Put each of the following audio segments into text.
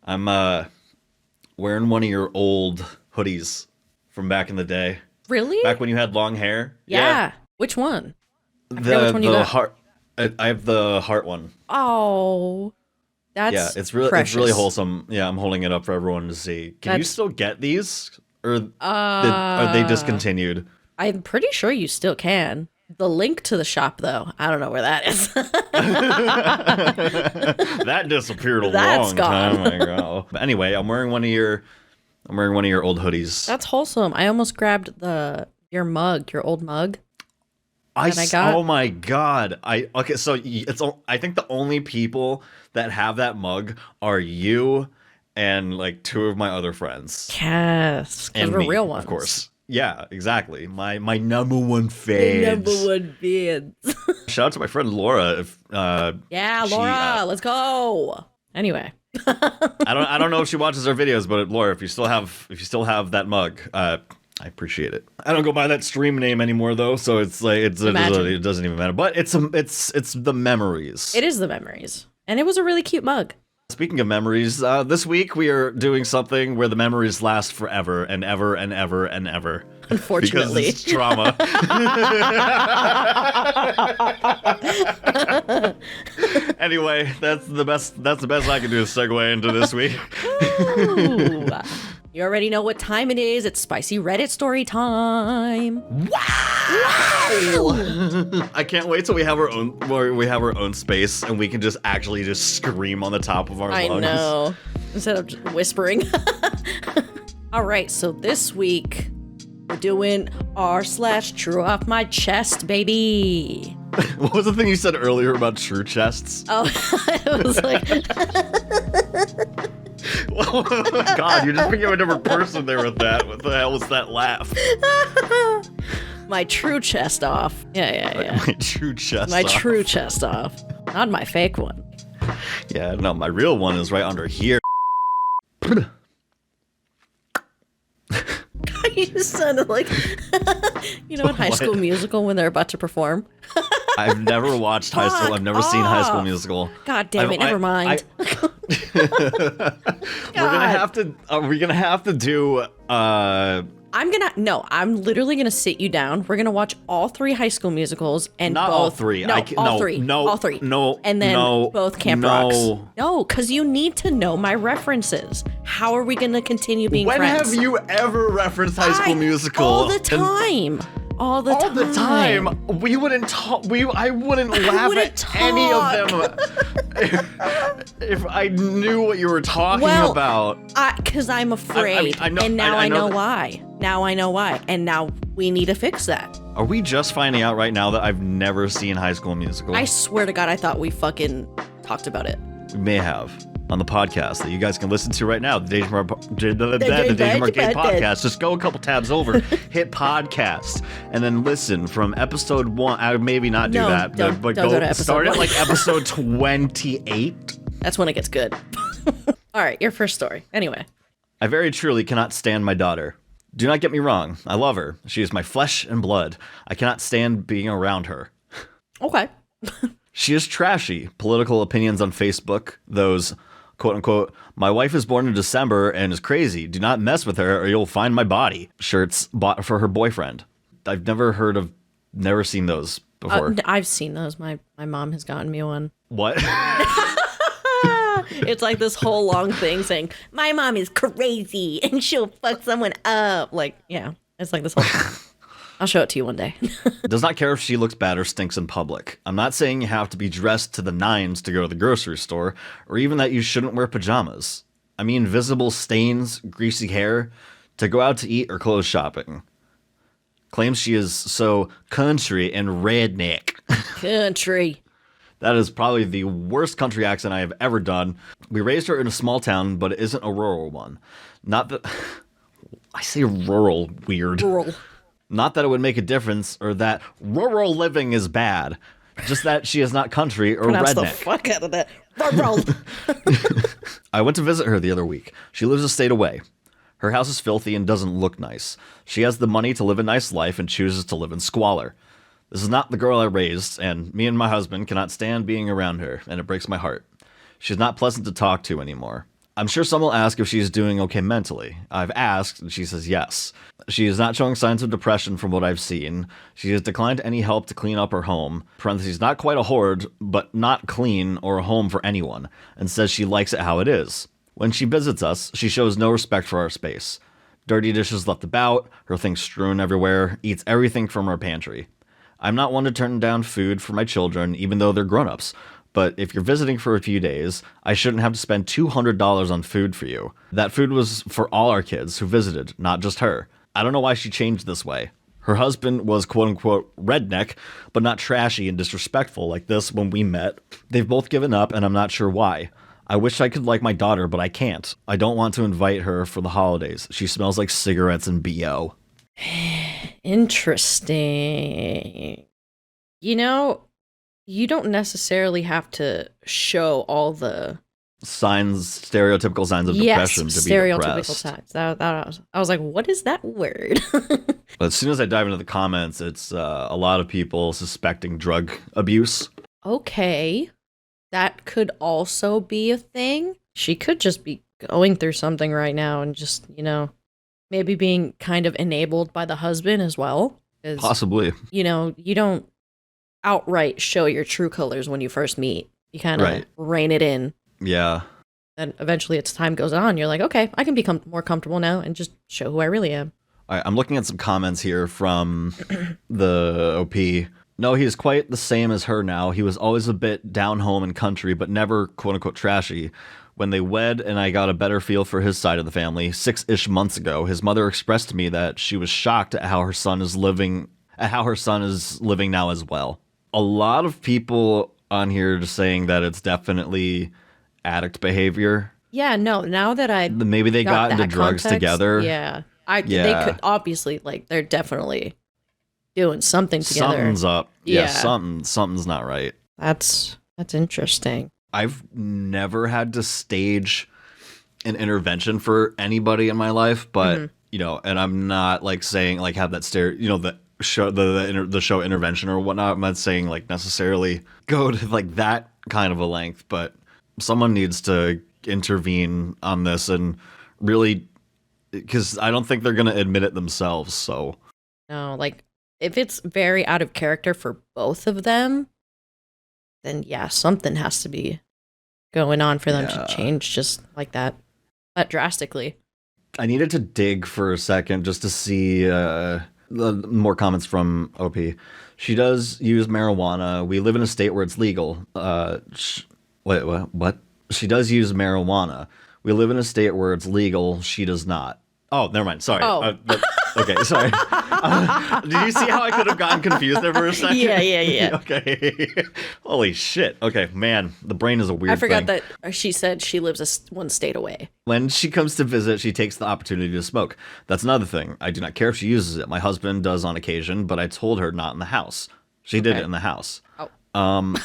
I'm wearing one of your old hoodies from back in the day. Really? Back when you had long hair. Yeah. Which one? I forget which one you The got. heart. I have the heart one. Oh, that's Yeah, it's really wholesome. Yeah, I'm holding it up for everyone to see. Can you still get these, or are they discontinued? I'm pretty sure you still can. The link to the shop, though, I don't know where that is. That disappeared a That's long gone. time ago. But anyway, I'm wearing one of your old hoodies. That's wholesome. I almost grabbed your old mug. I got. Oh my god! I think the only people that have that mug are you and like two of my other friends. Yes, because we're real ones, of course. Yeah, exactly. My number one fans. Number one fans. Shout out to my friend Laura. Laura, let's go. Anyway, I don't know if she watches our videos, but Laura, if you still have that mug, I appreciate it. I don't go by that stream name anymore though, so it doesn't even matter. But it's the memories. It is the memories, and it was a really cute mug. Speaking of memories, this week we are doing something where the memories last forever and ever and ever and ever. Unfortunately, because it's trauma. Anyway, that's the best I can do to segue into this week. Ooh. You already know what time it is. It's spicy Reddit story time. Wow! I can't wait till we have our own space and we can just actually just scream on the top of our lungs. I know. Instead of just whispering. All right, so this week we're doing r/TrueOffMyChest, baby. What was the thing you said earlier about true chests? Oh, it was like... God, you just became a different person there with that. What the hell was that laugh? My true chest off. Yeah. My true chest My off. true chest off. Not my fake one. Yeah, no, my real one is right under here. You sounded like, in High School Musical when they're about to perform. I've never watched High School. I've never seen High School Musical. God damn it! Never mind. We're gonna have to do. I'm literally gonna sit you down. We're gonna watch all 3 High School Musicals and not both, all 3. All 3. No, and then both Camp Rocks. No, because you need to know my references. How are we gonna continue being friends? When have you ever referenced High School Musical? All the time. All the time. We wouldn't talk. I wouldn't laugh at any of them if I knew what you were talking about. Because I'm afraid. I know, and now I know that. why. Now I know why. And now we need to fix that. Are we just finding out right now that I've never seen High School Musical? I swear to God, I thought we fucking talked about it. We may have. On the podcast that you guys can listen to right now, the Danger Arcade podcast. Just go a couple tabs over, hit podcast, and then listen from episode 1. I would maybe not do that, but go start at like episode 28. That's when it gets good. All right, your first story. Anyway. I very truly cannot stand my daughter. Do not get me wrong. I love her. She is my flesh and blood. I cannot stand being around her. Okay. She is trashy. Political opinions on Facebook. Those... quote unquote, my wife is born in December and is crazy. Do not mess with her or you'll find my body. Shirts bought for her boyfriend. I've never seen those before. I've seen those. My mom has gotten me one. What? It's like this whole long thing saying, my mom is crazy and she'll fuck someone up. Like, yeah, it's like this whole thing. I'll show it to you one day. Does not care if she looks bad or stinks in public. I'm not saying you have to be dressed to the nines to go to the grocery store, or even that you shouldn't wear pajamas. I mean visible stains, greasy hair, to go out to eat or clothes shopping. Claims she is so country and redneck. Country. That is probably the worst country accent I have ever done. We raised her in a small town, but it isn't a rural one. Not that... I say rural weird. Rural. Not that it would make a difference, or that rural living is bad. Just that she is not country or Pronounce redneck. the fuck out of that. Rural. I went to visit her the other week. She lives a state away. Her house is filthy and doesn't look nice. She has the money to live a nice life and chooses to live in squalor. This is not the girl I raised, and me and my husband cannot stand being around her, and it breaks my heart. She's not pleasant to talk to anymore. I'm sure some will ask if she's doing okay mentally. I've asked, and she says yes. She is not showing signs of depression from what I've seen. She has declined any help to clean up her home. Parentheses, not quite a hoard, but not clean or a home for anyone, and says she likes it how it is. When she visits us, she shows no respect for our space. Dirty dishes left about, her things strewn everywhere, eats everything from her pantry. I'm not one to turn down food for my children, even though they're grown-ups. But if you're visiting for a few days, I shouldn't have to spend $200 on food for you. That food was for all our kids who visited, not just her. I don't know why she changed this way. Her husband was quote-unquote redneck, but not trashy and disrespectful like this when we met. They've both given up, and I'm not sure why. I wish I could like my daughter, but I can't. I don't want to invite her for the holidays. She smells like cigarettes and BO. Interesting. You know, you don't necessarily have to show all the Stereotypical signs of depression to be stereotypical depressed. signs. I was like, what is that word? But as soon as I dive into the comments, it's a lot of people suspecting drug abuse. Okay, that could also be a thing. She could just be going through something right now and just, maybe being kind of enabled by the husband as well. Possibly. You don't outright show your true colors when you first meet. You kind of rein it in. Yeah. And eventually, as time goes on, you're like, okay, I can become more comfortable now and just show who I really am. All right, I'm looking at some comments here from the OP. No, he is quite the same as her now. He was always a bit down home and country, but never quote-unquote trashy. When they wed and I got a better feel for his side of the family, 6-ish months ago, his mother expressed to me that she was shocked at how her son is living now as well. A lot of people on here just saying that it's definitely addict behavior. Yeah, no, now that maybe they got into drugs together. Yeah. They could obviously, they're definitely doing something together. Something's up. Yeah, something's not right. That's interesting. I've never had to stage an intervention for anybody in my life, but and I'm not saying have that the show the show intervention or whatnot. I'm not saying necessarily go to that kind of a length, but someone needs to intervene on this and really, because I don't think they're gonna admit it themselves. So no, if it's very out of character for both of them, then yeah, something has to be going on for them to change just like that drastically. I needed to dig for a second just to see the more comments from OP. She does use marijuana. We live in a state where it's legal. What? She does use marijuana. We live in a state where it's legal. She does not. Oh, never mind. Sorry. Oh. Okay, sorry. Did you see how I could have gotten confused there for a second? Yeah. Okay. Holy shit. Okay, man, the brain is a weird thing. I forgot that she said she lives one state away. When she comes to visit, she takes the opportunity to smoke. That's another thing. I do not care if she uses it. My husband does on occasion, but I told her not in the house. She did it in the house. Oh.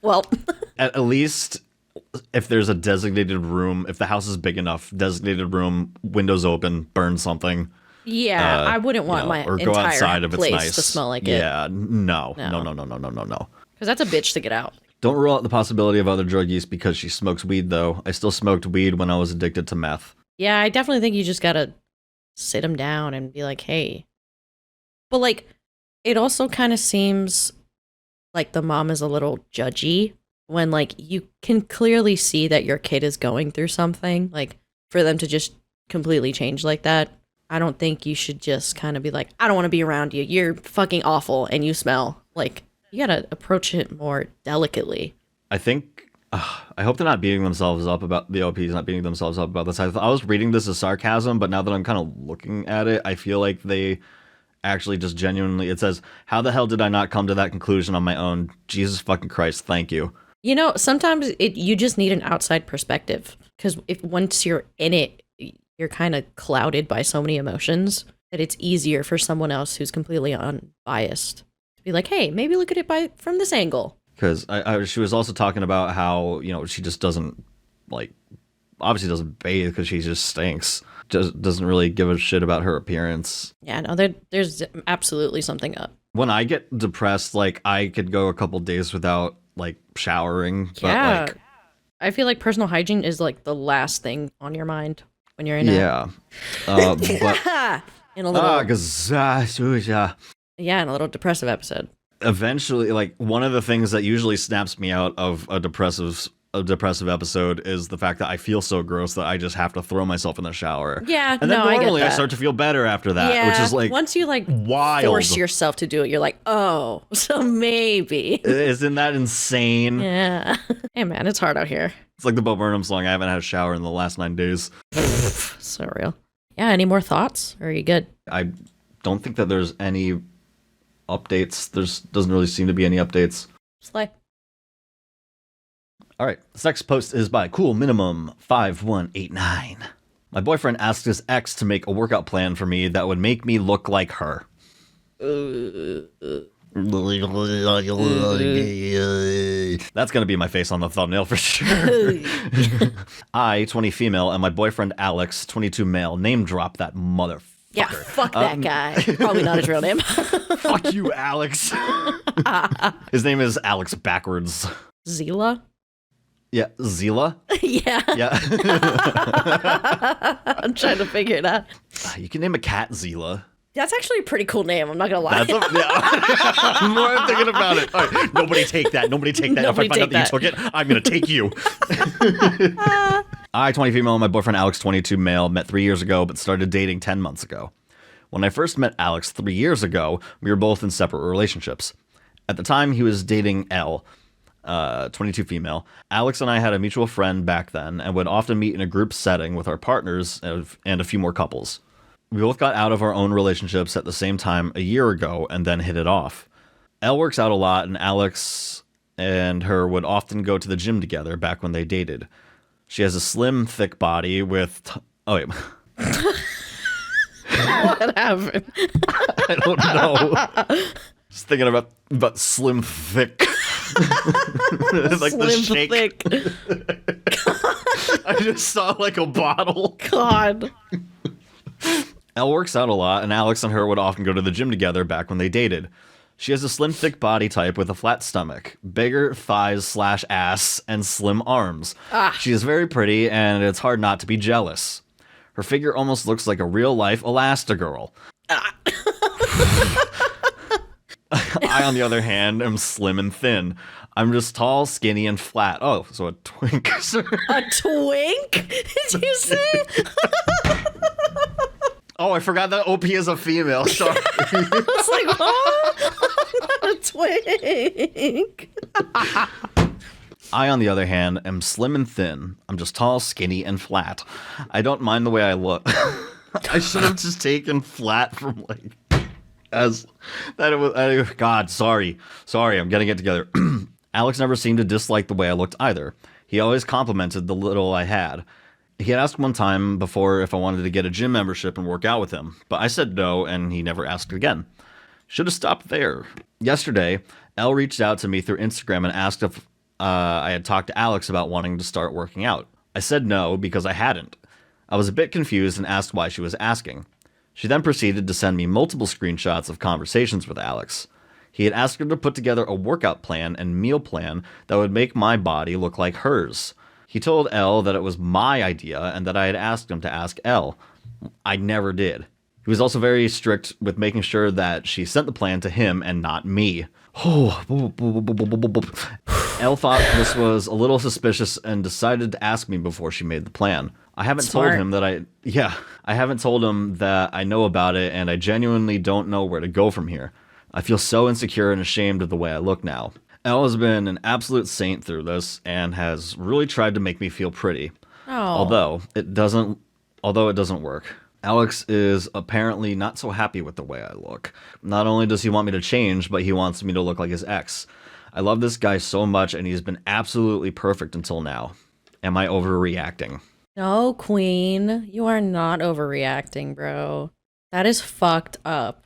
Well. At least if there's a designated room, if the house is big enough, designated room, windows open, burn something. Yeah, I wouldn't want my or go entire outside if place it's nice. to smell like it. Yeah, no. Because that's a bitch to get out. Don't rule out the possibility of other drug use because she smokes weed, though. I still smoked weed when I was addicted to meth. Yeah, I definitely think you just gotta sit them down and be like, hey. But it also kind of seems like the mom is a little judgy when you can clearly see that your kid is going through something. For them to just completely change like that, I don't think you should just kind of be like, I don't want to be around you. You're fucking awful and you smell. You gotta approach it more delicately. I think, I hope they're not beating themselves up about, the OP's not beating themselves up about this. I was reading this as sarcasm, but now that I'm kind of looking at it, I feel like they actually just genuinely, it says, how the hell did I not come to that conclusion on my own? Jesus fucking Christ, thank you. Sometimes you just need an outside perspective, because once you're in it, you're kind of clouded by so many emotions that it's easier for someone else who's completely unbiased to be like, hey, maybe look at it from this angle. Because she was also talking about how, she just doesn't, obviously doesn't bathe because she just stinks. Just doesn't really give a shit about her appearance. Yeah, no, there's absolutely something up. When I get depressed, I could go a couple days without, showering. Yeah. But, I feel like personal hygiene is like the last thing on your mind when you're in Yeah. But in a little yeah, in a little depressive episode. eventually, like, one of the things that usually snaps me out of a depressive episode is the fact that I feel so gross that I just have to throw myself in the shower. Yeah, and then no, normally I I get that. start to feel better after that, which is like once you like wild. force yourself to do it, you're like, oh, so maybe. Isn't that insane? Yeah. Hey man, it's hard out here. It's like the Bo Burnham song. I haven't had a shower in the last 9 days. So real. Yeah. Any more thoughts? Or are you good? I don't think that there's any updates. Doesn't really seem to be any updates. Slay. All right, this next post is by Cool Minimum 5189. My boyfriend asked his ex to make a workout plan for me that would make me look like her. That's gonna be my face on the thumbnail for sure. I, 20 female, and my boyfriend Alex, 22 male, name drop that motherfucker. Yeah, fuck that guy. Probably not his real name. Fuck you, Alex. His name is Alex backwards. Zila? Yeah, Zila? Yeah. Yeah. I'm trying to figure it out. You can name a cat Zila. That's actually a pretty cool name. I'm not going to lie. Yeah. The more I'm thinking about it. All right, nobody take that. Nobody take that. Nobody if I find out that you took it, I'm going to take you. I, 20 female, and my boyfriend Alex, 22 male, met 3 years ago, but started dating 10 months ago. When I first met Alex 3 years ago, we were both in separate relationships. At the time, he was dating Elle, 22 female. Alex and I had a mutual friend back then and would often meet in a group setting with our partners and a few more couples. We both got out of our own relationships at the same time a year ago and then hit it off. Elle works out a lot, and Alex and her would often go to the gym together back when they dated. She has a slim, thick body with... oh, wait. What happened? I don't know. Just thinking about slim, thick. Like Slim, the shake. thick. I just saw like a bottle. God. Elle works out a lot, and Alex and her would often go to the gym together back when they dated. She has a slim, thick body type with a flat stomach, bigger thighs/ass, and slim arms. She is very pretty, and it's hard not to be jealous. Her figure almost looks like a real-life Elastigirl. I, on the other hand, am slim and thin. I'm just tall, skinny, and flat. Oh, so a twink. A twink? Did you say? Oh, I forgot that OP is a female. Sorry. I was like, oh, not a twink. I, on the other hand, am slim and thin. I'm just tall, skinny, and flat. I don't mind the way I look. I should have just taken flat from like as that it was. God, sorry, I'm getting it together. Alex never seemed to dislike the way I looked either. He always complimented the little I had. He had asked one time before if I wanted to get a gym membership and work out with him, but I said no, and he never asked again. Should have stopped there. Yesterday, Elle reached out to me through Instagram and asked if I had talked to Alex about wanting to start working out. I said no because I hadn't. I was a bit confused and asked why she was asking. She then proceeded to send me multiple screenshots of conversations with Alex. He had asked her to put together a workout plan and meal plan that would make my body look like hers. He told Elle that it was my idea and that I had asked him to ask Elle. I never did. He was also very strict with making sure that she sent the plan to him and not me. Elle thought this was a little suspicious and decided to ask me before she made the plan. I haven't told him that I haven't told him that I know about it, and I genuinely don't know where to go from here. I feel so insecure and ashamed of the way I look now. Elle has been an absolute saint through this and has really tried to make me feel pretty. Oh. Although it doesn't work. Alex is apparently not so happy with the way I look. Not only does he want me to change, but he wants me to look like his ex. I love this guy so much, and he's been absolutely perfect until now. Am I overreacting? No, Queen. You are not overreacting, bro. That is fucked up.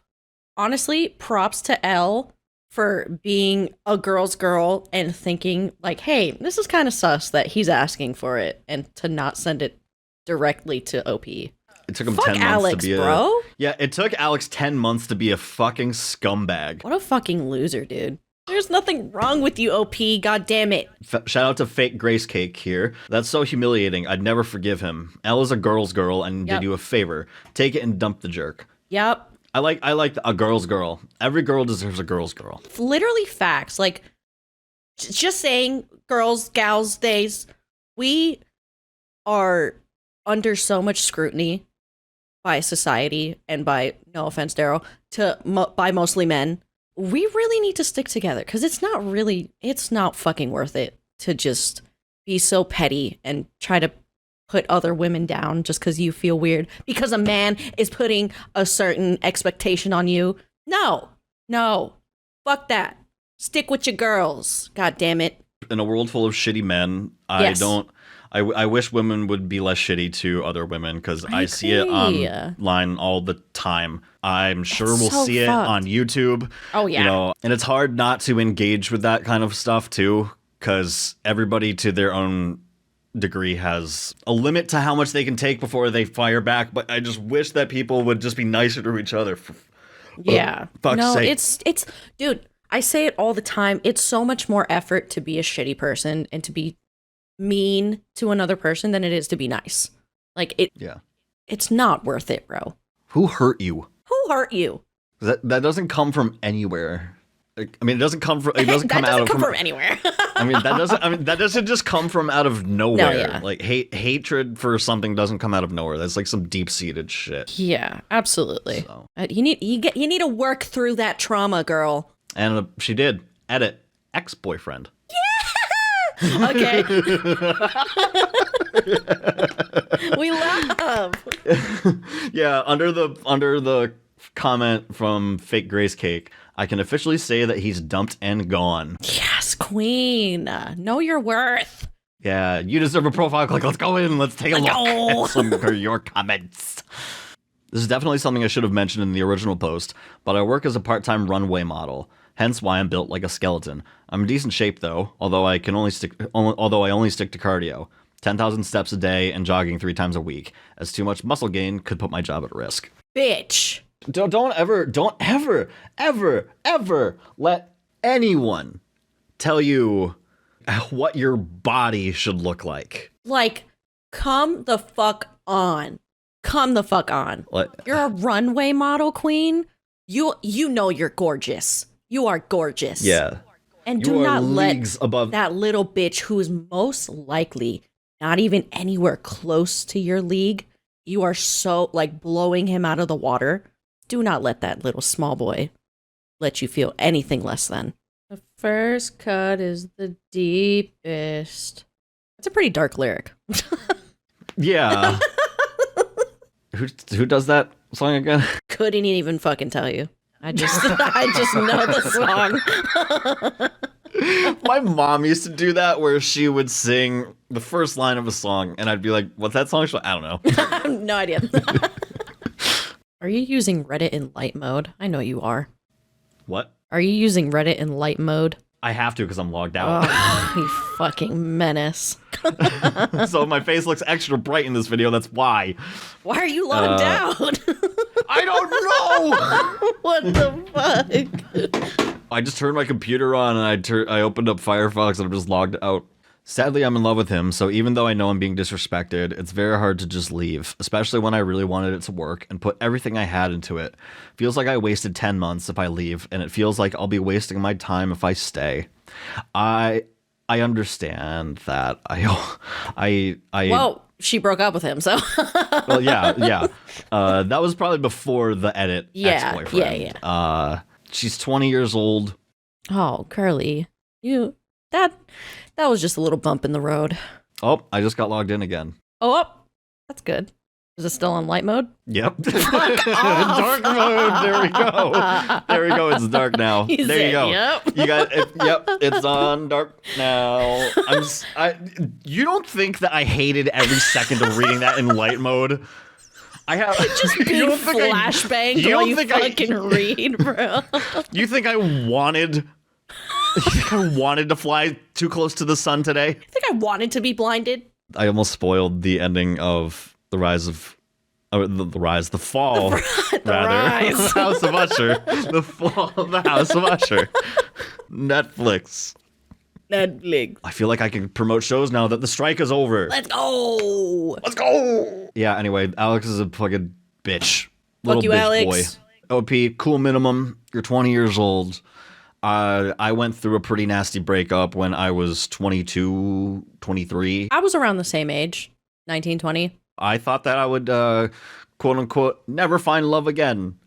Honestly, props to Elle for being a girl's girl and thinking, like, hey, this is kind of sus that he's asking for it, and to not send it directly to OP. It took him Fuck 10 months Alex, to be bro. Yeah, it took Alex 10 months to be a fucking scumbag. What a fucking loser, dude. There's nothing wrong with you, OP. God damn it. Shout out to Fake Grace Cake here. That's so humiliating. I'd never forgive him. Elle is a girl's girl and did you a favor. Take it and dump the jerk. Yep. I like a girl's girl. Every girl deserves a girl's girl. Literally facts. Like, just saying, girls, gals, theys, we are under so much scrutiny by society and by, no offense, Darryl, by mostly men. We really need to stick together because it's not fucking worth it to just be so petty and try to put other women down just because you feel weird because a man is putting a certain expectation on you. No, fuck that. Stick with your girls. God damn it. In a world full of shitty men, I wish women would be less shitty to other women because I see it online all the time. I'm sure we'll see it on YouTube. Oh, yeah. And it's hard not to engage with that kind of stuff too because everybody to their own degree has a limit to how much they can take before they fire back. But I just wish that people would just be nicer to each other. Fuck's sake. It's dude, I say it all the time. It's so much more effort to be a shitty person and to be mean to another person than it is to be nice. Like it's not worth it, bro. Who hurt you? Who hurt you? That doesn't come from anywhere. I mean, it doesn't come from. It doesn't come from anywhere. that doesn't just come from out of nowhere. No, yeah. Like hatred for something doesn't come out of nowhere. That's like some deep seated shit. Yeah, absolutely. So. You need to work through that trauma, girl. And she did. Edit. Ex-boyfriend. Yeah. Okay. We laugh. Yeah. Under the comment from Fake Grace Cake, I can officially say that he's dumped and gone. Yes, queen. Know your worth. Yeah, you deserve a profile click. Let's go in. Let's take a look at some of your comments. This is definitely something I should have mentioned in the original post, but I work as a part-time runway model, hence why I'm built like a skeleton. I'm in decent shape though, although I only stick to cardio. 10,000 steps a day and jogging 3 times a week, as too much muscle gain could put my job at risk. Bitch. Don't ever let anyone tell you what your body should look like. Like, come the fuck on. Come the fuck on. What? You're a runway model, queen. You know you're gorgeous. You are gorgeous. Yeah. And do not let that little bitch who is most likely not even anywhere close to your league, you are so, like, blowing him out of the water. Do not let that little small boy let you feel anything less than. The first cut is the deepest. That's a pretty dark lyric. Yeah. Who does that song again? Couldn't even fucking tell you. I just know the song. My mom used to do that where she would sing the first line of a song and I'd be like, what's that song? I don't know. I have no idea. Are you using Reddit in light mode? I know you are. What? Are you using Reddit in light mode? I have to because I'm logged out. Oh, you fucking menace. So my face looks extra bright in this video, that's why. Why are you logged out? I don't know! What the fuck? I just turned my computer on and I opened up Firefox and I'm just logged out. Sadly, I'm in love with him, so even though I know I'm being disrespected, it's very hard to just leave, especially when I really wanted it to work and put everything I had into it. Feels like I wasted 10 months if I leave, and it feels like I'll be wasting my time if I stay. I understand that. Well, she broke up with him, so. Well, yeah. That was probably before the edit ex-boyfriend. Yeah. She's 20 years old. Oh, Curly. That was just a little bump in the road. Oh, I just got logged in again. Oh, that's good. Is it still on light mode? Yep. Dark mode. There we go. There we go. It's dark now. There you go. Yep. You got it. Yep. It's on dark now. You don't think that I hated every second of reading that in light mode? I have just being flashbanged while you fucking read, bro. You think I wanted to fly too close to the sun today? You think I wanted to be blinded? I almost spoiled the ending of The Rise of Oh, the rise, the fall, The rather. rise. The House of Usher. The fall of the House of Usher. Netflix. I feel like I can promote shows now that the strike is over. Let's go. Let's go. Yeah, anyway, Alex is a fucking bitch. Little you, bitch Alex. boy. OP, cool minimum. You're 20 years old. I went through a pretty nasty breakup when I was 22, 23. I was around the same age, 19, 20. I thought that I would, quote unquote, never find love again.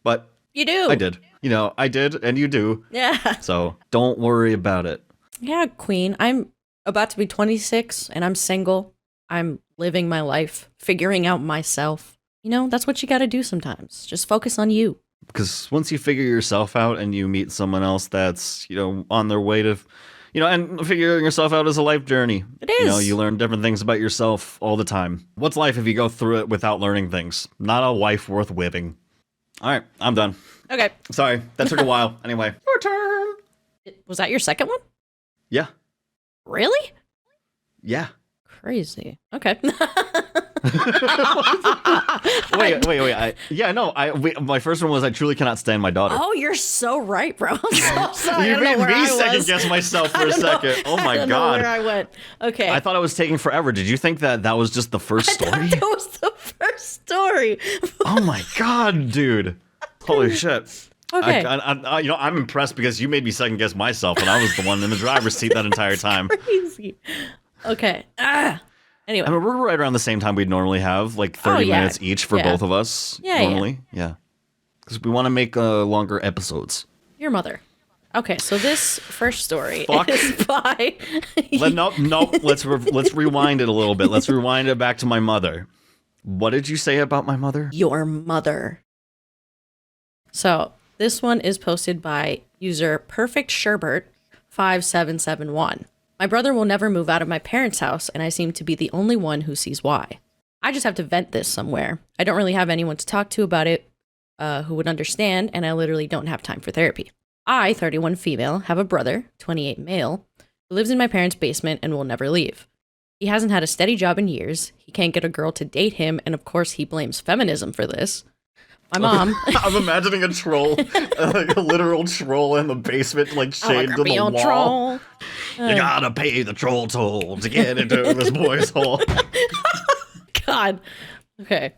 But You do. I did. You know, I did, and you do. Yeah. So don't worry about it. Yeah, queen. I'm about to be 26 and I'm single. I'm living my life, figuring out myself. You know, that's what you got to do sometimes. Just focus on you. Because once you figure yourself out and you meet someone else that's, you know, on their way to, you know, and figuring yourself out is a life journey. It is. You know, you learn different things about yourself all the time. What's life if you go through it without learning things? Not a wife worth whipping. All right, I'm done. Okay. Sorry, that took a while. Anyway, your turn. Was that your second one? Yeah. Really? Yeah. Crazy. Okay. Wait. My first one was I truly cannot stand my daughter. Oh, you're so right, bro. I'm so sorry. You I don't know made where me I second was. guess myself for a second. Oh my I don't know god. where I went. Okay. I thought it was taking forever. Did you think that that was just the first story? That was the first story. Oh my god, dude. Holy shit. Okay. You know, I'm impressed because you made me second guess myself and I was the one in the driver's seat that entire time. Crazy. Okay. Anyway. I mean, we're right around the same time we'd normally have, like 30 yeah. minutes each for Yeah. both of us. Yeah, normally. Yeah. Because we want to make longer episodes. Your mother. Okay, so this first story Fuck. is by... Nope. Let's rewind it a little bit. Let's rewind it back to my mother. What did you say about my mother? Your mother. So, this one is posted by user PerfectSherbert5771. My brother will never move out of my parents' house, and I seem to be the only one who sees why. I just have to vent this somewhere. I don't really have anyone to talk to about it who would understand, and I literally don't have time for therapy. I, 31 female, have a brother, 28 male, who lives in my parents' basement and will never leave. He hasn't had a steady job in years, he can't get a girl to date him, and of course he blames feminism for this. My mom... I'm imagining a troll, like a literal troll in the basement, like chained to the wall. Troll. You gotta pay the troll toll to get into this boy's hole. God. Okay.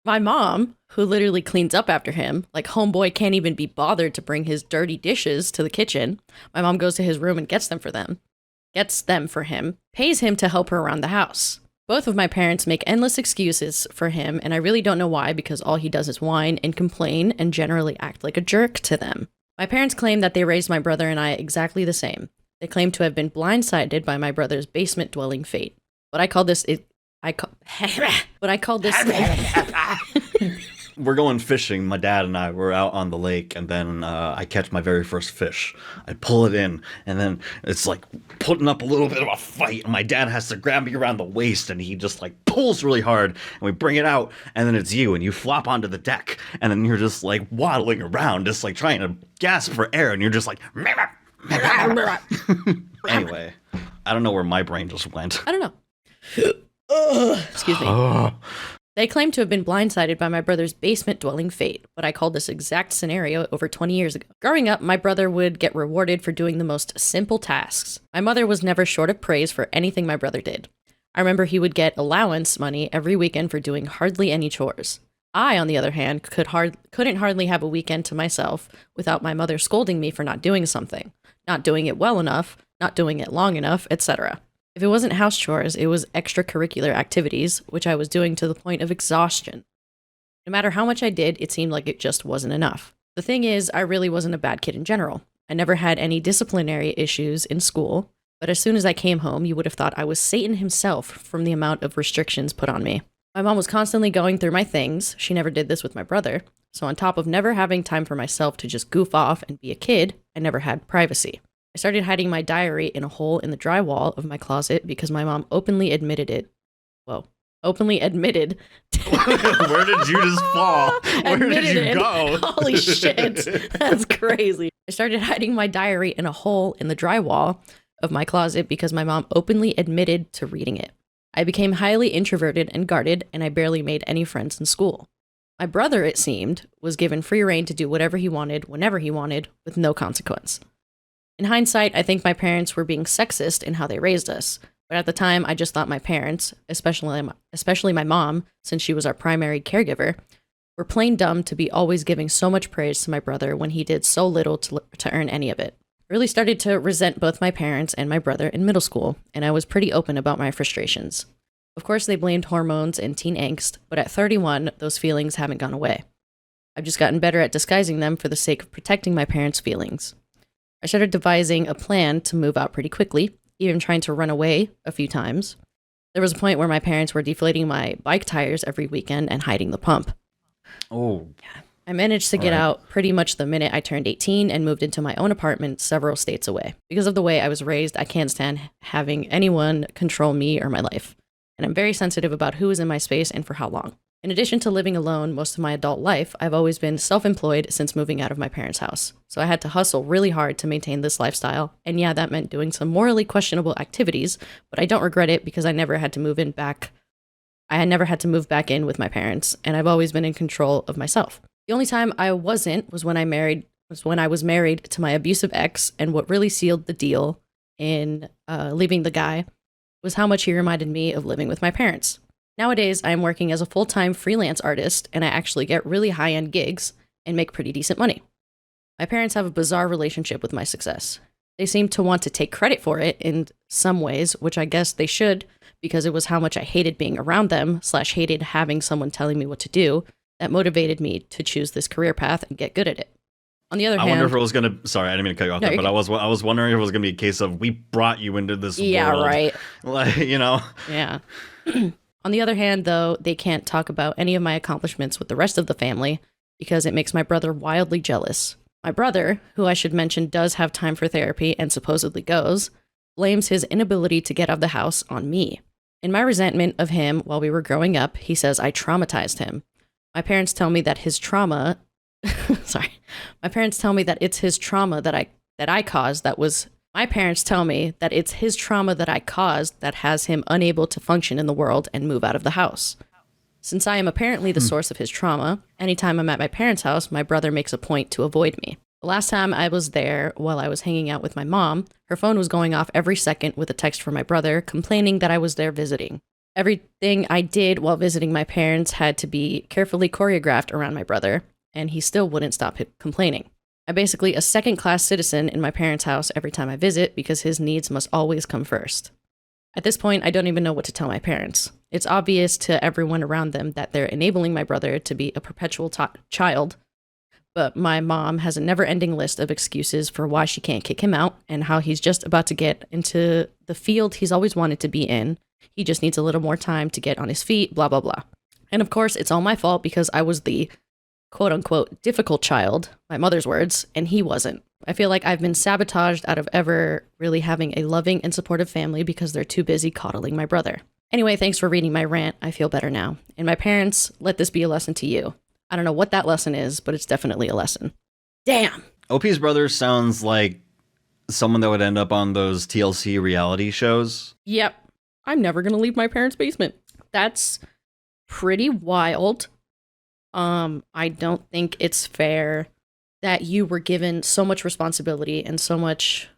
My mom, who literally cleans up after him, like homeboy can't even be bothered to bring his dirty dishes to the kitchen. My mom goes to his room and gets them for him, pays him to help her around the house. Both of my parents make endless excuses for him, and I really don't know why because all he does is whine and complain and generally act like a jerk to them. My parents claim that they raised my brother and I exactly the same. They claim to have been blindsided by my brother's basement-dwelling fate. But I call this... We're going fishing. My dad and I were out on the lake, and then I catch my very first fish. I pull it in, and then it's like putting up a little bit of a fight, and my dad has to grab me around the waist, and he just like pulls really hard, and we bring it out, and then it's you, and you flop onto the deck, and then you're just like waddling around, just like trying to gasp for air, and you're just like... Anyway, I don't know where my brain just went. I don't know. Excuse me. They claim to have been blindsided by my brother's basement-dwelling fate, but I called this exact scenario over 20 years ago. Growing up, my brother would get rewarded for doing the most simple tasks. My mother was never short of praise for anything my brother did. I remember he would get allowance money every weekend for doing hardly any chores. I, on the other hand, couldn't hardly have a weekend to myself without my mother scolding me for not doing something, not doing it well enough, not doing it long enough, etc. If it wasn't house chores, it was extracurricular activities, which I was doing to the point of exhaustion. No matter how much I did, it seemed like it just wasn't enough. The thing is, I really wasn't a bad kid in general. I never had any disciplinary issues in school, but as soon as I came home, you would have thought I was Satan himself from the amount of restrictions put on me. My mom was constantly going through my things. She never did this with my brother. So on top of never having time for myself to just goof off and be a kid, I never had privacy. I started hiding my diary in a hole in the drywall of my closet because my mom openly admitted it. Whoa. Openly admitted. Where did you just fall? Where did you Admitted go? Holy shit. That's crazy. I started hiding my diary in a hole in the drywall of my closet because my mom openly admitted to reading it. I became highly introverted and guarded, and I barely made any friends in school. My brother, it seemed, was given free rein to do whatever he wanted, whenever he wanted, with no consequence. In hindsight, I think my parents were being sexist in how they raised us, but at the time, I just thought my parents, especially my mom, since she was our primary caregiver, were plain dumb to be always giving so much praise to my brother when he did so little to earn any of it. I really started to resent both my parents and my brother in middle school, and I was pretty open about my frustrations. Of course, they blamed hormones and teen angst, but at 31, those feelings haven't gone away. I've just gotten better at disguising them for the sake of protecting my parents' feelings. I started devising a plan to move out pretty quickly, even trying to run away a few times. There was a point where my parents were deflating my bike tires every weekend and hiding the pump. Oh. Yeah. I managed to get out pretty much the minute I turned 18 and moved into my own apartment several states away. Because of the way I was raised, I can't stand having anyone control me or my life. And I'm very sensitive about who is in my space and for how long. In addition to living alone most of my adult life, I've always been self-employed since moving out of my parents' house. So I had to hustle really hard to maintain this lifestyle. And yeah, that meant doing some morally questionable activities, but I don't regret it because I never had to move back in with my parents, and I've always been in control of myself. The only time I wasn't was when I was married to my abusive ex, and what really sealed the deal in leaving the guy was how much he reminded me of living with my parents. Nowadays, I am working as a full-time freelance artist, and I actually get really high-end gigs and make pretty decent money. My parents have a bizarre relationship with my success. They seem to want to take credit for it in some ways, which I guess they should, because it was how much I hated being around them / hated having someone telling me what to do that motivated me to choose this career path and get good at it. On the other hand, I wonder if it was gonna. Sorry, I didn't mean to cut you off there, but I was wondering if it was gonna be a case of we brought you into this world. Yeah, right. Like, you know. Yeah. On the other hand, though, they can't talk about any of my accomplishments with the rest of the family because it makes my brother wildly jealous. My brother, who I should mention does have time for therapy and supposedly goes, blames his inability to get out of the house on me. In my resentment of him while we were growing up, he says I traumatized him. My parents tell me that his trauma My parents tell me that it's his trauma that I caused My parents tell me that it's his trauma that I caused that has him unable to function in the world and move out of the house. Since I am apparently the source of his trauma, anytime I'm at my parents' house, my brother makes a point to avoid me. The last time I was there while I was hanging out with my mom, her phone was going off every second with a text from my brother complaining that I was there visiting. Everything I did while visiting my parents had to be carefully choreographed around my brother, and he still wouldn't stop complaining. I'm basically a second-class citizen in my parents' house every time I visit because his needs must always come first. At this point, I don't even know what to tell my parents. It's obvious to everyone around them that they're enabling my brother to be a perpetual child, but my mom has a never-ending list of excuses for why she can't kick him out and how he's just about to get into the field he's always wanted to be in. He just needs a little more time to get on his feet, blah, blah, blah. And of course, it's all my fault because I was the quote-unquote difficult child, my mother's words, and he wasn't. I feel like I've been sabotaged out of ever really having a loving and supportive family because they're too busy coddling my brother. Anyway, thanks for reading my rant. I feel better now. And my parents, let this be a lesson to you. I don't know what that lesson is, but it's definitely a lesson. Damn! OP's brother sounds like someone that would end up on those TLC reality shows. Yep. I'm never gonna leave my parents' basement. That's pretty wild. I don't think it's fair that you were given so much responsibility and so much,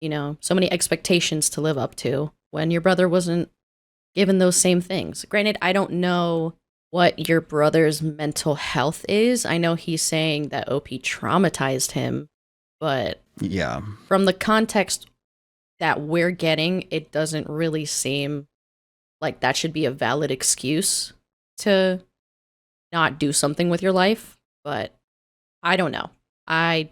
so many expectations to live up to when your brother wasn't given those same things. Granted, I don't know what your brother's mental health is. I know he's saying that OP traumatized him, but yeah, from the context that we're getting, it doesn't really seem like that should be a valid excuse to not do something with your life. But I don't know. I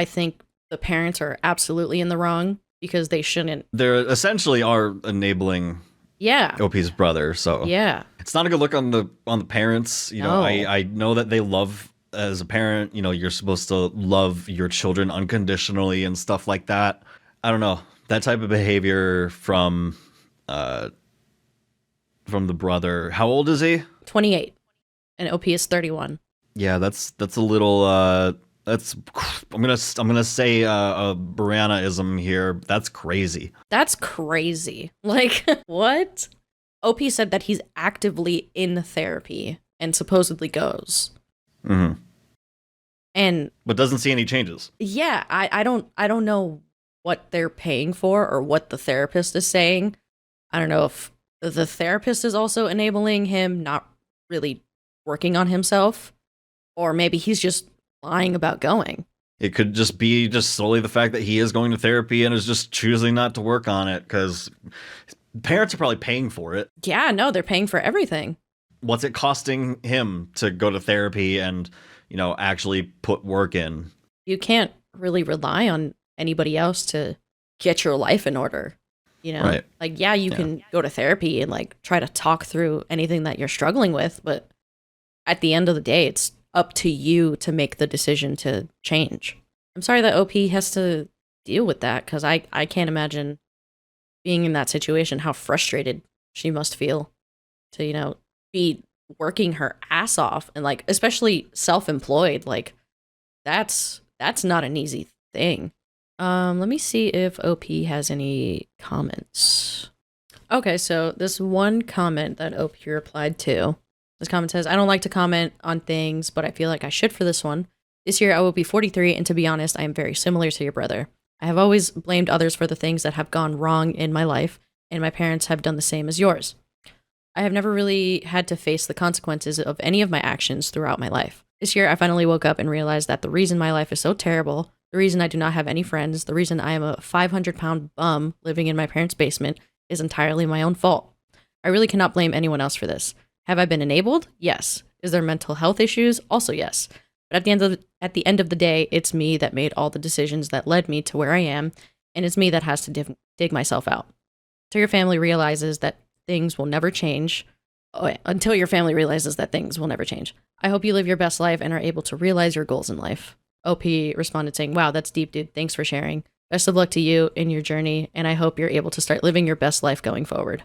think the parents are absolutely in the wrong because they shouldn't. They're essentially are enabling OP's brother, so yeah, it's not a good look on the parents. No. I know that they love, as a parent, you're supposed to love your children unconditionally and stuff like that. I don't know, that type of behavior from the brother. How old is he? 28, and OP is 31. Yeah, that's a little that's I'm gonna say a Brianna-ism here. That's crazy. That's crazy. Like, what? OP said that he's actively in therapy and supposedly goes. Mm-hmm. And but doesn't see any changes. yeah, I don't know what they're paying for or what the therapist is saying. I don't know if the therapist is also enabling him not really working on himself, or maybe he's just lying about going. It could just be just solely the fact that he is going to therapy and is just choosing not to work on it because parents are probably paying for it. Yeah, no, they're paying for everything. What's it costing him to go to therapy and, actually put work in? You can't really rely on anybody else to get your life in order. Right. Like, yeah, you can go to therapy and like try to talk through anything that you're struggling with, but at the end of the day, it's up to you to make the decision to change. I'm sorry that OP has to deal with that because I can't imagine being in that situation, how frustrated she must feel to, be working her ass off and like, especially self-employed. Like that's not an easy thing. Let me see if OP has any comments. Okay, so this one comment that OP replied to, this comment says, I don't like to comment on things, but I feel like I should for this one. This year I will be 43, and to be honest, I am very similar to your brother. I have always blamed others for the things that have gone wrong in my life, and my parents have done the same as yours. I have never really had to face the consequences of any of my actions throughout my life. This year I finally woke up and realized that the reason my life is so terrible, the reason I do not have any friends, the reason I am a 500-pound bum living in my parents' basement is entirely my own fault. I really cannot blame anyone else for this. Have I been enabled? Yes. Is there mental health issues? Also yes. But at the end of the day, it's me that made all the decisions that led me to where I am, and it's me that has to dig myself out. Until your family realizes that things will never change. Until your family realizes that things will never change. I hope you live your best life and are able to realize your goals in life. OP responded saying, wow, that's deep, dude. Thanks for sharing. Best of luck to you in your journey, and I hope you're able to start living your best life going forward.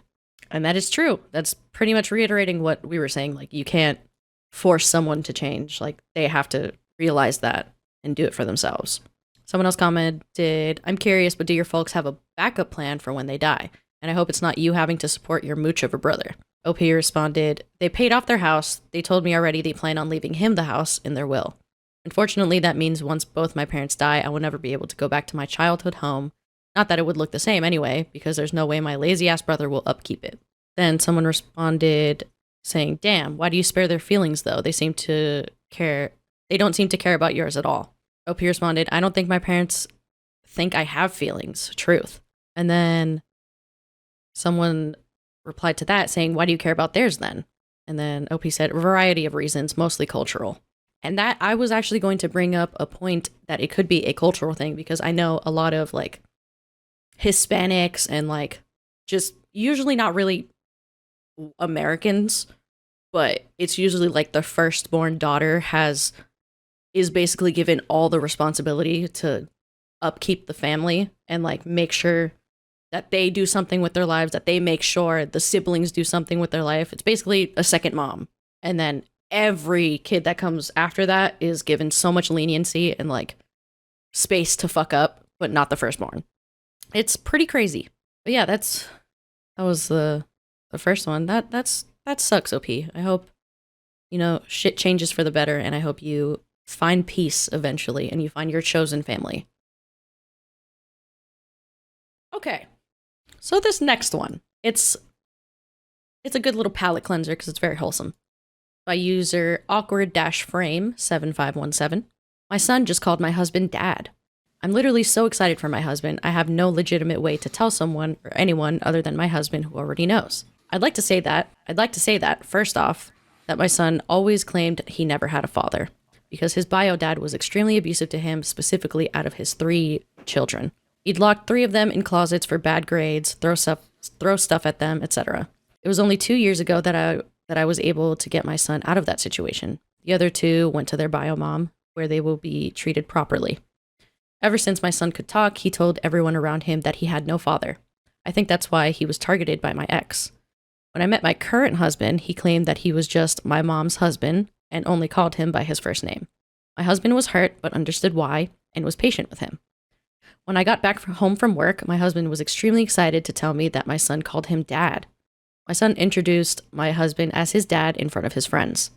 And that is true. That's pretty much reiterating what we were saying. Like, you can't force someone to change. Like, they have to realize that and do it for themselves. Someone else commented, I'm curious, but do your folks have a backup plan for when they die? And I hope it's not you having to support your mooch of a brother. OP responded, they paid off their house. They told me already they plan on leaving him the house in their will. Unfortunately, that means once both my parents die, I will never be able to go back to my childhood home. Not that it would look the same anyway, because there's no way my lazy-ass brother will upkeep it. Then someone responded saying, damn, why do you spare their feelings, though? They don't seem to care about yours at all. OP responded, I don't think my parents think I have feelings. Truth. And then someone replied to that saying, why do you care about theirs then? And then OP said, a variety of reasons, mostly cultural. And that I was actually going to bring up a point that it could be a cultural thing, because I know a lot of like Hispanics and like just usually not really Americans, but it's usually like the firstborn daughter is basically given all the responsibility to upkeep the family and like make sure that they do something with their lives, that they make sure the siblings do something with their life. It's basically a second mom. And then every kid that comes after that is given so much leniency and like space to fuck up, but not the firstborn. It's pretty crazy. But yeah, that was the first one. That sucks, OP. I hope, shit changes for the better, and I hope you find peace eventually and you find your chosen family. Okay. So this next one, it's a good little palate cleanser because it's very wholesome. By user awkward-frame7517. My son just called my husband dad. I'm literally so excited for my husband. I have no legitimate way to tell someone or anyone other than my husband who already knows. I'd like to say that, first off, that my son always claimed he never had a father because his bio dad was extremely abusive to him, specifically out of his 3 children. He'd locked 3 of them in closets for bad grades, throw stuff at them, etc. It was only 2 years ago that I was able to get my son out of that situation. The other 2 went to their bio mom, where they will be treated properly. Ever since my son could talk, he told everyone around him that he had no father. I think that's why he was targeted by my ex. When I met my current husband, he claimed that he was just my mom's husband and only called him by his first name. My husband was hurt, but understood why and was patient with him. When I got back home from work, my husband was extremely excited to tell me that my son called him dad. My son introduced my husband as his dad in front of his friends.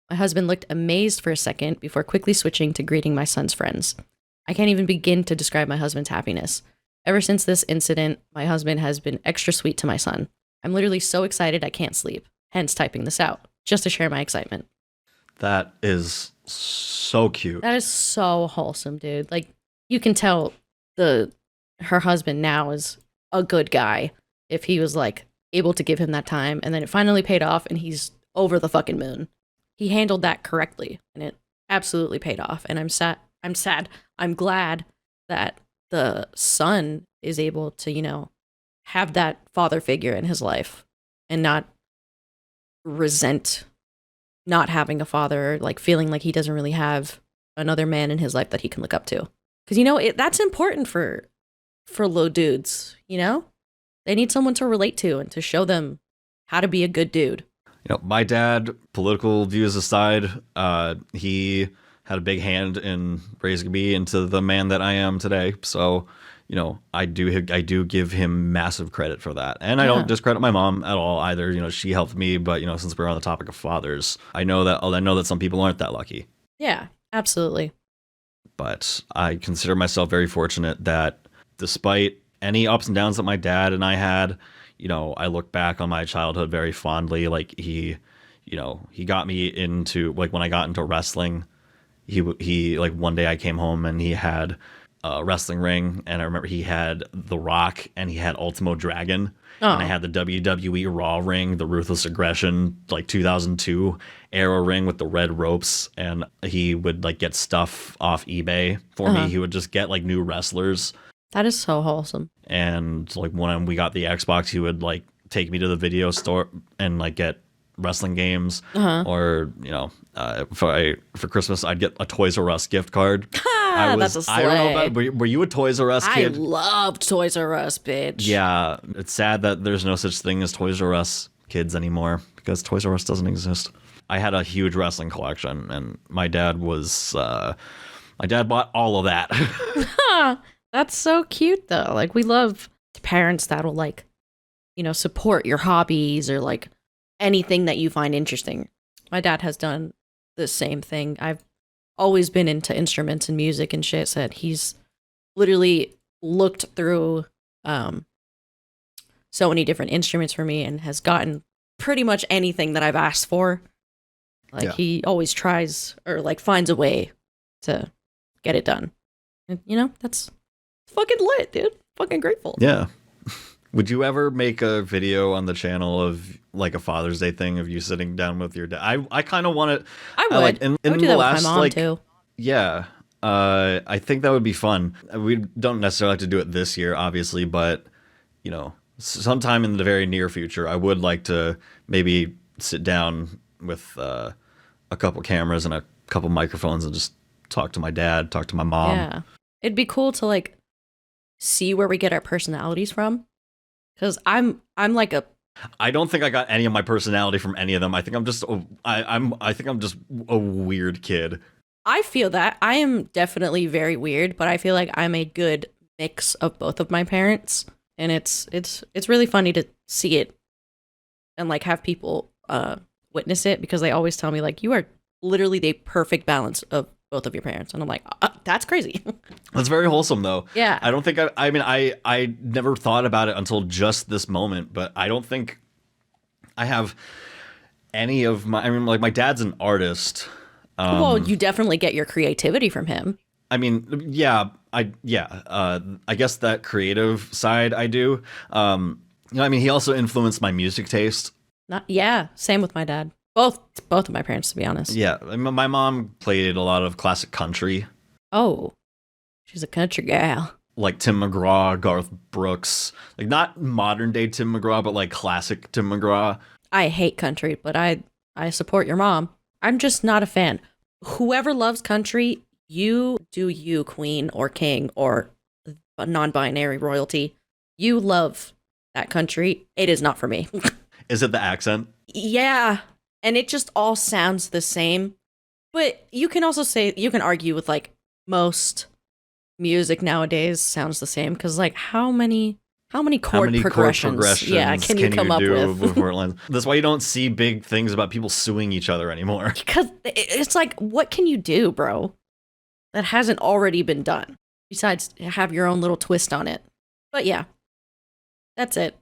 My husband looked amazed for a second before quickly switching to greeting my son's friends. I can't even begin to describe my husband's happiness. Ever since this incident, my husband has been extra sweet to my son. I'm literally so excited I can't sleep, hence typing this out, just to share my excitement. That is so cute. That is so wholesome, dude. Like, you can tell her husband now is a good guy if he was, like, able to give him that time, and then it finally paid off, and he's over the fucking moon. He handled that correctly, and it absolutely paid off, and I'm sad. I'm glad that the son is able to, you know, have that father figure in his life and not resent not having a father, like feeling like he doesn't really have another man in his life that he can look up to. Because, you know, that's important for little dudes, you know? They need someone to relate to and to show them how to be a good dude. You know, my dad, political views aside, he had a big hand in raising me into the man that I am today. So, you know, I do give him massive credit for that. And I don't discredit my mom at all either. You know, she helped me, but, you know, since we're on the topic of fathers, I know that some people aren't that lucky. Yeah, absolutely. But I consider myself very fortunate that despite any ups and downs that my dad and I had, you know, I look back on my childhood very fondly. Like, he got me into, like, when I got into wrestling, he like, one day I came home and he had a wrestling ring, and I remember he had The Rock and he had Ultimo Dragon. Oh. And I had the WWE Raw ring, the Ruthless Aggression, like 2002 era ring with the red ropes. And he would, like, get stuff off eBay for me. He would just get, like, new wrestlers. That is so wholesome. And, like, when we got the Xbox, he would, like, take me to the video store and, like, get wrestling games. Or, you know, for Christmas, I'd get a Toys R Us gift card. That's a slay. I don't know about, were you a Toys R Us kid? I loved Toys R Us, bitch. Yeah, it's sad that there's no such thing as Toys R Us kids anymore, because Toys R Us doesn't exist. I had a huge wrestling collection, and my dad bought all of that. That's so cute, though. Like, we love parents that'll, like, you know, support your hobbies or, like, anything that you find interesting. My dad has done the same thing. I've always been into instruments and music and shit, so that he's literally looked through so many different instruments for me and has gotten pretty much anything that I've asked for. Like, he always tries or, like, finds a way to get it done. And, you know, that's fucking lit, dude. Fucking grateful. Yeah. Would you ever make a video on the channel of, like, a Father's Day thing of you sitting down with your dad? I kind of want it. I would. Like, in I would do the that last, with my mom, like, too. Yeah. I think that would be fun. We don't necessarily have to do it this year, obviously, but, you know, sometime in the very near future, I would like to maybe sit down with a couple cameras and a couple microphones and just talk to my dad, talk to my mom. Yeah. It'd be cool to, like, see where we get our personalities from. Because I'm like a... I don't think I got any of my personality from any of them. I think I'm just a weird kid. I feel that. I am definitely very weird, but I feel like I'm a good mix of both of my parents. And it's really funny to see it and, like, have people witness it, because they always tell me, like, you are literally the perfect balance of both of your parents. And I'm like, that's crazy. That's very wholesome, though. Yeah. I don't think I never thought about it until just this moment, but I don't think I have any of my, like, my dad's an artist. Well, you definitely get your creativity from him. I mean, yeah, I guess that creative side I do. You know, I mean, he also influenced my music taste. Same with my dad. Both of my parents, to be honest. Yeah, my mom played a lot of classic country. Oh, she's a country gal. Like Tim McGraw, Garth Brooks. Like, not modern day Tim McGraw, but, like, classic Tim McGraw. I hate country, but I support your mom. I'm just not a fan. Whoever loves country, you do you, queen or king or a non-binary royalty. You love that country. It is not for me. Is it the accent? Yeah. And it just all sounds the same. But you can also you can argue with, like, most music nowadays sounds the same. Because, like, how many How many How chord many progressions? chord progressions Yeah, can you come up do with? before it lands? That's why you don't see big things about people suing each other anymore. Because it's like, what can you do, bro? That hasn't already been done. Besides, have your own little twist on it. But yeah, that's it.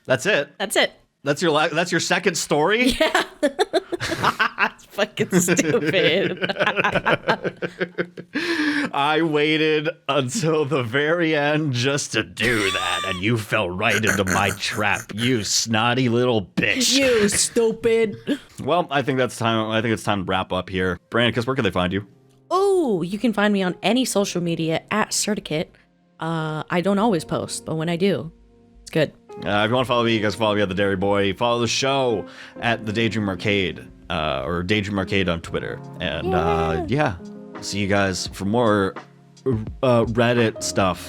That's it. That's it. That's your second story? Yeah. It's fucking stupid. I waited until the very end just to do that, and you fell right into my trap, you snotty little bitch. You stupid. Well, I think it's time to wrap up here. Brianna, where can they find you? Oh, you can find me on any social media at Certicate. I don't always post, but when I do, it's good. If you want to follow me, you guys follow me at the Dairy Boy. Follow the show at the Daydream Arcade, or Daydream Arcade on Twitter. And yeah, see you guys for more Reddit stuff.